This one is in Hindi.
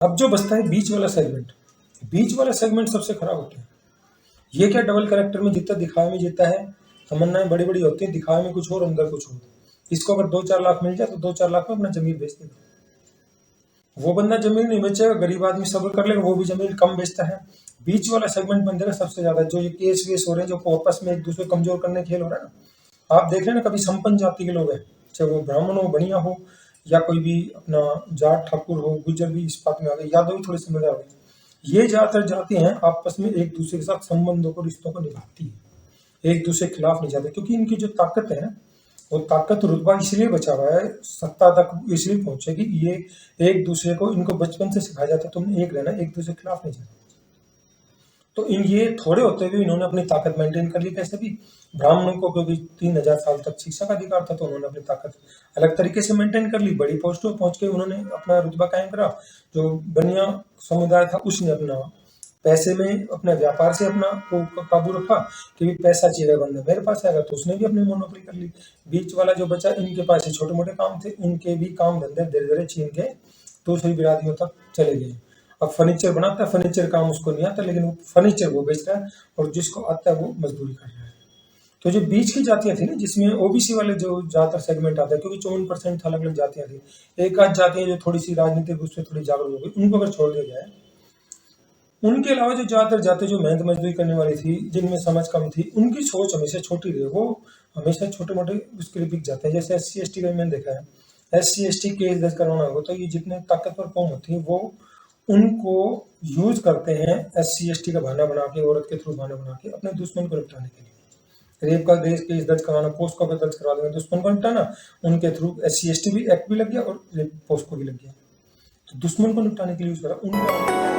अब जो बचता है बीच वाला सेगमेंट, बीच वाला सेगमेंट सबसे खराब होता है। ये क्या डबल कैरेक्टर में जितना दिखावे में जीता है, तमन्नाएं बड़ी बड़ी होती है, दिखावे में कुछ और अंदर कुछ और। इसको अगर 2-4 लाख मिल जाए तो 2-4 लाख में अपना जमीन बेच देगा। वो बंदा जमीन नहीं बेचेगा, गरीब आदमी सब्र कर लेगा, वो भी जमीन कम बेचता है। बीच वाला सेगमेंट बंदे का सबसे ज्यादा, जो ये केस वेस हो रहे हैं, जो आपस में एक दूसरे को कमजोर करने खेल हो रहा है ना। आप देख रहे हैं ना, कभी संपन्न जाति के लोग हैं, चाहे वो ब्राह्मण हो, बनिया हो, या कोई भी अपना जाट ठाकुर हो, गुजर भी इस बात में आ गए, यादव भी थोड़े समझदार हो गए। ये ज्यादातर जातियां हैं आपस में एक दूसरे के साथ संबंधों को, रिश्तों को निभाती है, एक दूसरे के खिलाफ नहीं जाते, क्योंकि इनकी जो ताकत है ना, वो ताकत रुतबा इसलिए बचा हुआ है, सत्ता तक इसलिए पहुंचे कि ये एक दूसरे को, इनको बचपन से सिखाया जाता है तुम एक रहना, एक दूसरे के खिलाफ नहीं जाना। तो इन ये थोड़े होते हुए इन्होंने अपनी ताकत मेंटेन कर ली कैसे भी। ब्राह्मणों को क्योंकि 3000 साल तक शिक्षा का अधिकार था, तो उन्होंने अपनी ताकत अलग तरीके से मेंटेन कर ली, बड़ी पोस्टों पर पहुंच के उन्होंने अपना रुतबा कायम करा। जो बनिया समुदाय था उसने अपना पैसे में, अपने व्यापार से अपना को काबू रखा कि भी पैसा चाहिए बंदा मेरे पास आएगा, तो उसने भी अपनी मोनोपोली कर ली। बीच वाला जो बचा, इनके पास ही छोटे मोटे काम थे, उनके भी काम धंधे धीरे धीरे छीन के दूसरी बिरादरियों तक चले गए। अब फर्नीचर बनाता है, फर्नीचर काम उसको नहीं आता, लेकिन वो फर्नीचर वो बेच रहा है, और जिसको आता है वो मजदूरी कर रहा है। तो जो बीच की जातियां थी ना, जिसमें ओबीसी वाले जो ज्यादातर सेगमेंट आता है, क्योंकि 54% अलग अलग जातियां थी, एक आध जातियां जो थोड़ी सी राजनीतिक रूप से थोड़ी जागरूक हो गई, उनको अगर छोड़ दिया जाए, उनके अलावा जो ज्यादातर जाति जो मेहनत मजदूरी करने वाली थी, जिनमें समझ कम थी, उनकी सोच हमेशा छोटी रही, वो हमेशा छोटे मोटे उसके लिए बिक जाते हैं। जैसे SC ST का मैंने देखा है, SC ST केस दर्ज करवाना होगा तो ये जितने ताकतवर कौम होती है, वो उनको यूज करते हैं SC ST का बहाना बना के, औरत के थ्रू बहाना बना के अपने दुश्मन को निपटाने के लिए। रेप का केस दर्ज करवाना, पोस्को का दर्ज करवा देंगे, दुश्मन को निपटाना, उनके थ्रू SC ST भी एक्ट भी लग गया और पोस्को भी लग गया, तो दुश्मन को निपटाने के लिए यूज करा उनको।